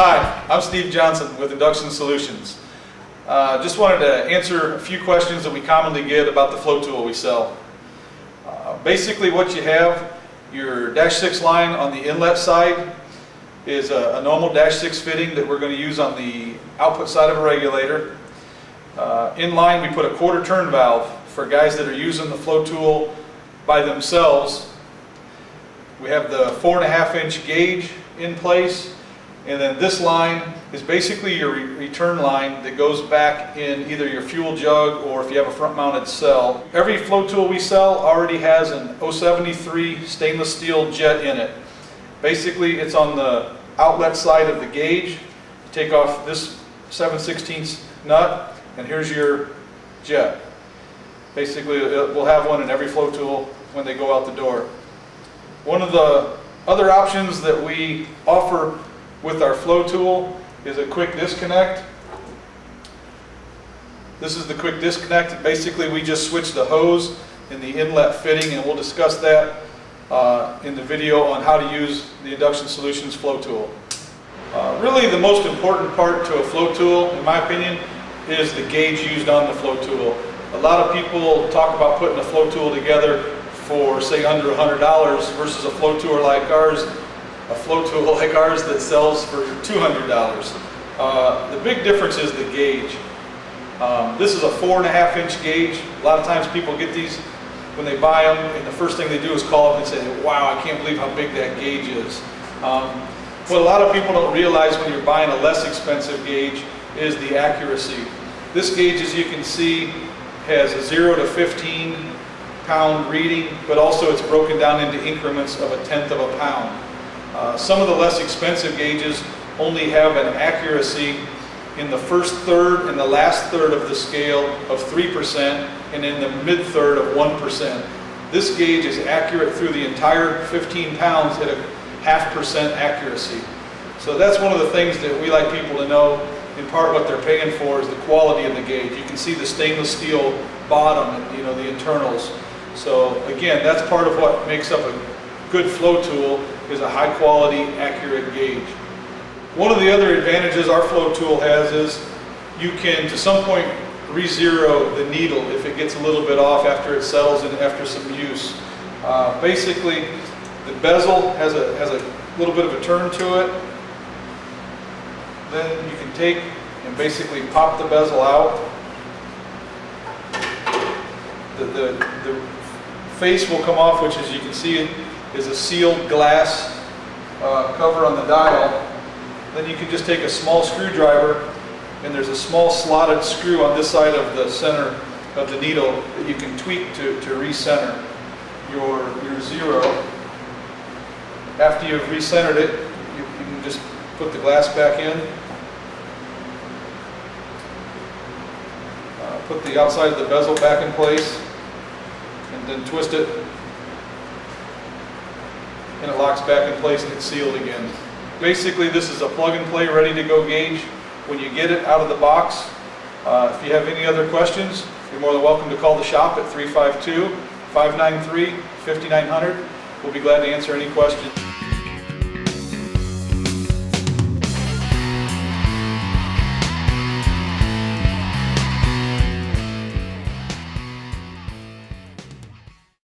Hi, I'm Steve Johnson with Induction Solutions. Just wanted to answer a few questions that we commonly get about the flow tool we sell. Basically what you have, your dash 6 line on the inlet side is a normal dash 6 fitting that we're going to use on the output side of a regulator. In line we put a quarter turn valve for guys that are using the flow tool by themselves. We have the 4.5 inch gauge in place, and then this line is basically your return line that goes back in either your fuel jug or if you have a front mounted cell. Every flow tool we sell already has an 073 stainless steel jet in it. Basically it's on the outlet side of the gauge. Take off this 7/16 nut and here's your jet. Basically we'll have one in every flow tool when they go out the door. One of the other options that we offer with our flow tool is a quick disconnect. This is the quick disconnect. Basically we just switch the hose in the inlet fitting, and we'll discuss that in the video on how to use the Induction Solutions flow tool. Really the most important part to a flow tool, in my opinion, is the gauge used on the flow tool. A lot of people talk about putting a flow tool together for say under $100 versus a flow tool like ours that sells for $200. The big difference is the gauge. This is a 4.5 inch gauge. A lot of times people get these when they buy them, and the first thing they do is call up and say, wow, I can't believe how big that gauge is. What a lot of people don't realize when you're buying a less expensive gauge is the accuracy. This gauge, as you can see, has a 0 to 15 pound reading, but also it's broken down into increments of 1/10 of a pound. Some of the less expensive gauges only have an accuracy in the first third and the last third of the scale of 3% and in the mid third of 1%. This gauge is accurate through the entire 15 pounds at a 0.5% accuracy. So that's one of the things that we like people to know. In part what they're paying for is the quality of the gauge. You can see the stainless steel bottom and the internals. So again, that's part of what makes up a good flow tool, is a high quality, accurate gauge. One of the other advantages our flow tool has is you can, to some point, re-zero the needle if it gets a little bit off after it settles and after some use. Basically, the bezel has a little bit of a turn to it. Then you can take and basically pop the bezel out. The face will come off, which, as you can see, is a sealed glass cover on the dial. Then you can just take a small screwdriver, and there's a small slotted screw on this side of the center of the needle that you can tweak to recenter your zero. After you've recentered it, you can just put the glass back in. Put the outside of the bezel back in place, and then twist it, and it locks back in place and it's sealed again. Basically this is a plug and play ready to go gauge when you get it out of the box. If you have any other questions, you're more than welcome to call the shop at 352-593-5900. We'll be glad to answer any questions.